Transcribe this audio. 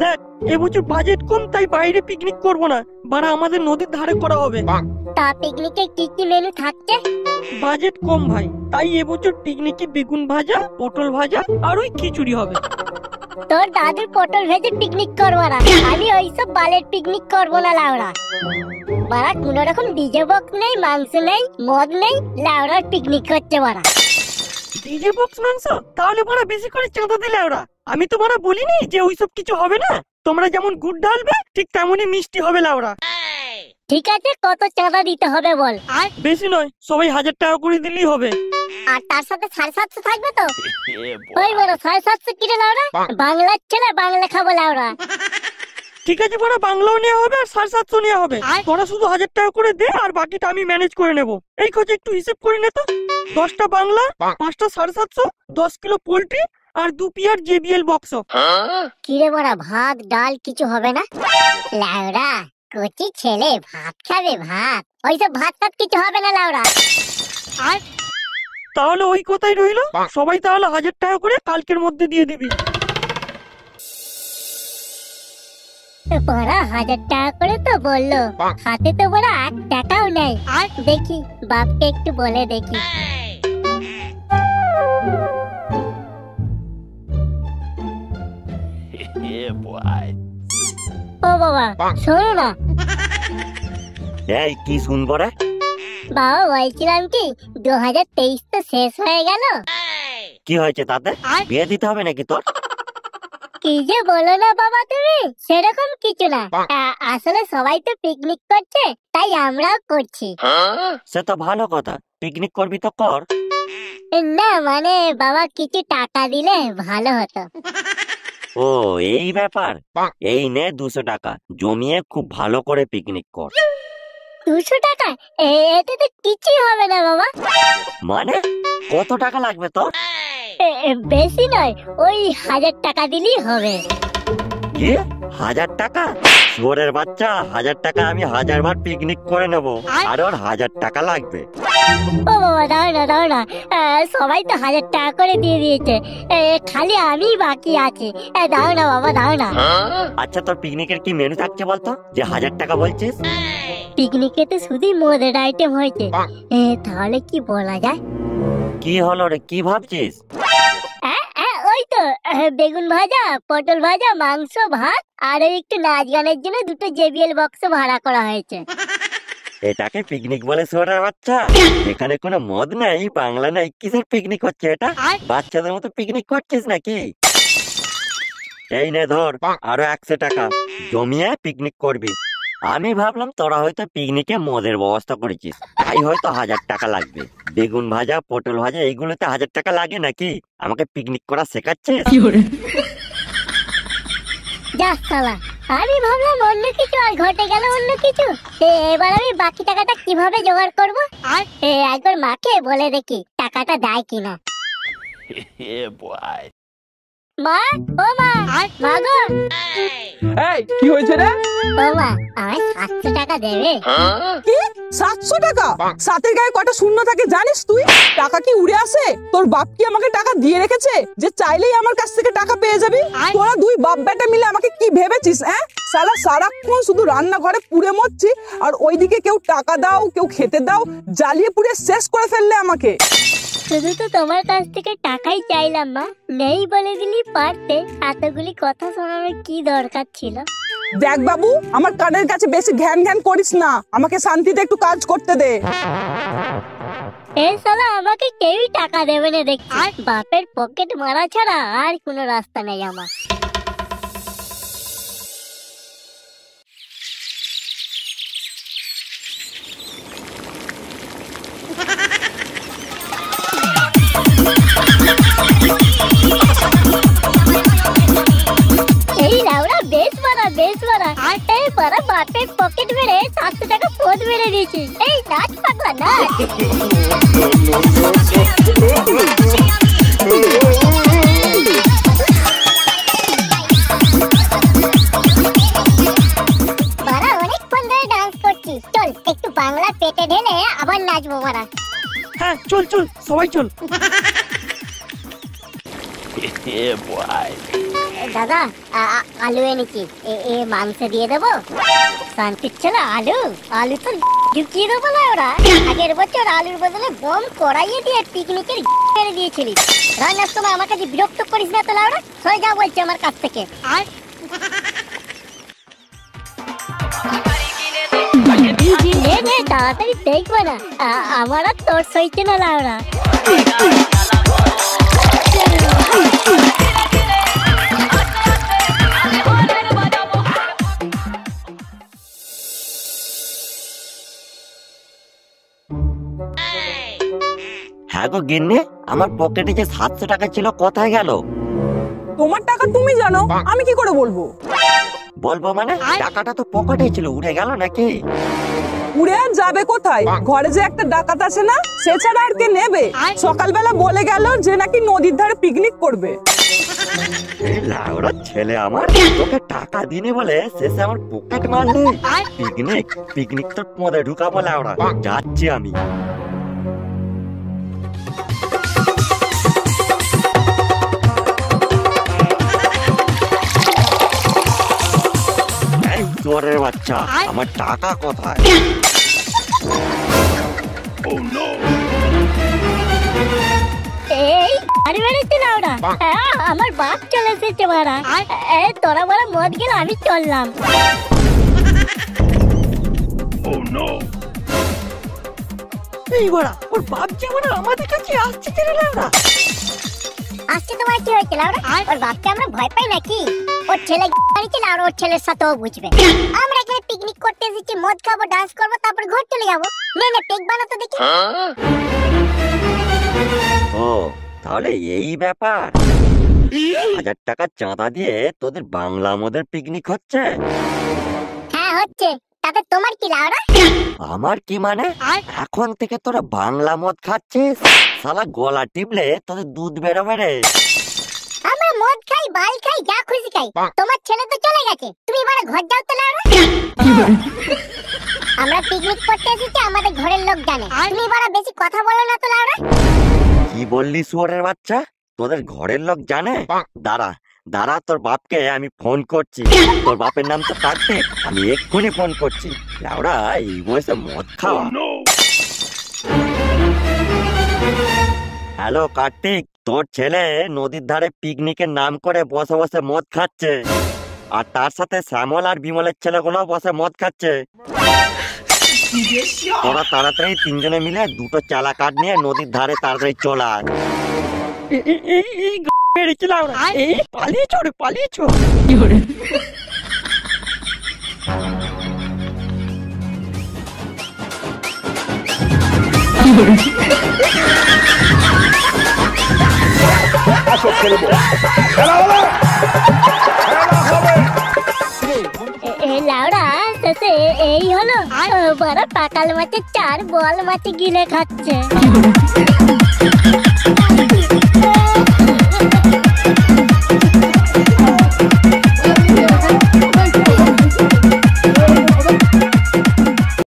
দেখ এবছর বাজেট কম, তাই বাইরে পিকনিক করব না, বাড়া আমাদের নদীর ধারে করা হবে। তা পিকনিকে কি কি মেনু থাকছে? বাজেট কম ভাই, তাই এবছর পিকনিকে বেগুন ভাজা, পটল ভাজা আর ওই খিচুড়ি হবে। তোর দাদুর পটল ভেজে পিকনিক করবো না, আমি ওইসব বালের পিকনিক করবো না লাউড়া। বাড়া কোনো রকম ডিজে বক্স নেই, মাংস নেই, মদ নেই, লাউড়ার পিকনিক করছে বাড়া। ডিজে বক্স মাংস? তাহলে বাড়া বেশি করে চাঁদা দিলে ওরা। আমি তো বাড়া বলিনি যে ওইসব কিছু হবে না। তোমরা যেমন গুড় ঢালবে ঠিক তেমনই মিষ্টি হবে লাউড়া। ঠিক আছে, কত চাঁদা দিতে হবে বল? আর বেশি নয়, সবাই 1000 টাকা করে দিলেই হবে। আর তার সাথে 750 থাকবে তো? ওই বড় 750 কিনে লাউড়া, বাংলার ছেলে বাংলা খাবো লাউড়া। ঠিক আছে বাড়া, বাংলাও নেওয়া হবে আর 750 নেওয়া হবে। তোরা শুধু 1000 টাকা করে দে, আর বাকিটা আমি ম্যানেজ করে নেব। এই খোঁজে একটু হিসেব করে নে তো। 10টা বাংলা, 5টা 750, 10 কিলো পোল্ট্রি আর 2 পিয়ার JBL বক্স। কিরে বড়া, ভাত ডাল কিছু হবে না? লাউড়া কচি ছেলে ভাত খাবে, ভাত ওইসব ভাত টাত কিছু হবে না লাউড়া। আর তাহলে ওই কথাই রইলো, সবাই তাহলে 1000 টাকা করে কালকের মধ্যে দিয়ে দিবি। বড়া 1000 টাকা করে তো বললো, হাতে তো বড়া 1 টাকাও নেই। আর দেখি বাপকে একটু বলে দেখি। ও বাবা শোনো না। এই কি শুনবো রে? বাবা বলছিলাম কি, 2023 তো শেষ হয়ে গেল। কি হয়েছে তাতে? বিয়ে দিতে হবে নাকি তোর? কি যে বলো না বাবা তুমি, সেরকম কিছু না। আসলে সবাই তো পিকনিক করছে, তাই আমরাও করছি। সে তো ভালো কথা, পিকনিক করবি তো কর। না মানে বাবা কিছু টাকা দিলে ভালো হতো। ও এই ব্যাপার, এই নে 200 টাকা জমিয়ে খুব ভালো করে পিকনিক কর। 200 টাকা? এতে তো কিছুই হবে না বাবা। মানে কত টাকা লাগবে তোর? বেশি নয়, ওই 1000 টাকা দিলেই হবে। কি 1000 টাকা? শুয়োরের বাচ্চা, 1000 টাকা আমি 1000 বার পিকনিক করে নেব, আর ওর 1000 টাকা লাগবে? ও বাবা দাও না দাও না, সবাই তো 1000 টাকা করে দিয়ে দিয়েছে, খালি আমি বাকি আছি। দাও না বাবা দাও না। আচ্ছা তোর পিকনিকের কি মেনু থাকছে বলতো, যে 1000 টাকা বলছিস? পিকনিকে তো শুধুই মদের আইটেম হয়েছে, তাহলে কি বলা যায়? কি হলো রে, কি ভাবছিস? ওই তো বেগুন ভাজা, পটল ভাজা, মাংস, ভাত আর একটু নাচ গানের জন্য 2টো JBL বক্স ভাড়া করা হয়েছে। এটাকে পিকনিক বলে শুয়োরের বাচ্চা? এখানে কোনো মদ নেই, বাংলা নেই, কিসের পিকনিক হচ্ছে এটা? বাচ্চাদের মতো পিকনিক করছিস নাকি? এই নে ধর আরো 100 টাকা জমিয়ে পিকনিক করবি। আমি ভাবলাম তোরা হয়তো পিকনিকে মদের ব্যবস্থা করেছিস, তাই হয়তো 1000 টাকা লাগবে। বেগুন ভাজা, পটল ভাজা এইগুলোতে 1000 টাকা লাগে নাকি? আমাকে পিকনিক করা শেখাচ্ছিস? যা শালা, আমি ভাবলাম অন্য কিছু, আর ঘটে গেল অন্য কিছু। এবার আমি বাকি টাকাটা কিভাবে জোগাড় করব? আর একবার মাকে বলে দেখি টাকাটা দেয় কিনা। মা, ও মা, মা গো। এই কি হয়েছে রে? ও মা, আমায় 700 টাকা দেবে? কি 700 টাকা? সাতের গায়ে কটা শূন্য থাকে জানিস তুই? টাকা কি উড়ে আসে? তোর বাপ কি আমাকে টাকা দিয়ে রেখেছে যে চাইলেই আমার কাছ থেকে টাকা পেয়ে যাবি? তোরা দুই বাপ বেটা মিলে আমাকে কি ভেবেছিস? শালা সারাক্ষণ শুধু রান্নাঘরে পুড়ে মরছি, আর ওইদিকে কেউ টাকা দাও, কেউ খেতে দাও, জ্বালিয়ে পুড়ে শেষ করে ফেললে আমাকে। শুধু তো তোমার কাছ থেকে টাকাই চাইলাম মা, নেই বলে দিলি পারতে, এতগুলি কথা শোনানোর কি দরকার ছিল? দেখ বাবু, আমার কানের কাছে বেশি ঘ্যান ঘ্যান করিস না, আমাকে শান্তিতে একটু কাজ করতে দে। এই শালা আমাকে কেউই টাকা দেবে না দেখছি, বাপের পকেট মারা ছাড়া আর কোনো রাস্তা নেই আমার। এই লাউড়া বেশ বড় এই বড় বাপের পকেট মেরে 700 টাকা ফোন মেরে দিয়েছি। এই নাচ পাগলা নাচ। বাড়া অনেকক্ষণ ধরে ডান্স করছি, চল একটু বাংলা পেটে ঢেলে আবার নাচবো বাড়া। হ্যাঁ চল চল, সবাই চল। দাদা আলু এনেছি এ মাংস দিয়ে দেবো। শান্তির ছেলে আলু আলু তো ঢুকিয়ে দেবো না ওরা। আগের বছর আলুর বদলে বম কড়াইয়ে দিয়ে পিকনিকের মেরে দিয়েছিলি। রান্নার সময় আমার কাছে বিরক্ত করিস না তো লাউড়া, সরে যা বলছে আমার কাছ থেকে। আর তাড়াতাড়ি দেখবো না, আমার আর তোর সইছে না লাউড়া। হ্যাঁ গো গিন্নি, আমার পকেটে যে 700 টাকা ছিল কোথায় গেল? তোমার টাকা তুমি জানো, আমি কি করে বলবো? বলবো মানে টাকাটা তো পকেটে ছিল, উড়ে গেল নাকি? উড়ে আর যাবে কোথায়? ঘরে যে একটা ডাকাত আছে না, সে ছাড়া আর কে নেবে? সকালবেলা বলে গেল যে নাকি নদীর ধারে পিকনিক করবে। এই লাউড়া ছেলে আমার, তোকে টাকা দিনে বলে শেষে আমার পকেট মারলে। পিকনিক পিকনিক তো মধ্যে ঢুকাবো লাউড়া, যাচ্ছি আমি। এই চোরের বাচ্চা, আমার টাকা কোথায়? এই আর বেড়েছে লাউড়া, আমার বাপ চলে এসেছে মারা। তোরা বড় মদ গেল, আমি চললাম। এই বড়া, ওর বাপ যেমন আমাদের কাছে আসছে রে লাউড়া। আজকে তোমার কি হয়েছে লাউড়া? ওর বাপকে আমরা ভয় পাই নাকি? ওর ছেলে বাড়িতে লাউড়া, ওর ছেলের সাথেও বুঝবে। আমরা এখানে পিকনিক করতে এসেছি, মদ খাবো, ডান্স করবো, তারপর ঘর চলে যাবো। নে পেক বানাতো দেখি। ও তাহলে এই ব্যাপার। 1000 টাকা চাঁদা দিয়ে তোদের বাংলা মদের পিকনিক হচ্ছে? হ্যাঁ হচ্ছে, তাতে তোমার কি লাউড়া? আমার কি মানে? এখন থেকে তোরা বাংলা মদ খাচ্ছিস? শালা গলা টিপলে তোদের দুধ বেরোবে রে। আমরা মদ খাই, বাল খাই, যা খুশি খাই। তোমার ছেলে তো চলে গেছে, তুমি এবার ঘর যাও তো লাউড়া। আমরা পিকনিক করতে এসেছি, আমাদের ঘরের লোক জানে। তুমি এবার বেশি কথা বলো না তো লাউড়া। কি বললি শুয়োরের বাচ্চা? তোদের ঘরের লোক জানে? দাঁড়া দাঁড়া, তোর বাপকে আমি ফোন করছি। তোর বাপের নাম তো কার্তিক, আমি এক্ষুনি ফোন করছি। লাউড়া এই বয়সে মদ খাওয়া। হ্যালো কার্তিক, তোর ছেলে নদীর ধারে পিকনিকের নাম করে বসে বসে মদ খাচ্ছে, আর তার সাথে শ্যামল আর বিমলের ছেলেগুলো বসে মদ খাচ্ছে। তোরা তাড়াতাড়ি 3 জনে মিলে 2টো চালা কাঠ নিয়ে নদীর ধারে তাড়াতাড়ি চলে আয়। এই বেড়েছে লাউড়া, এই পালিয়েছো রে, পালিয়েছো। লাউড়া শেষে এই হলো, বড় পাকাল মাছের 4 বল মাছে গিলে খাচ্ছে।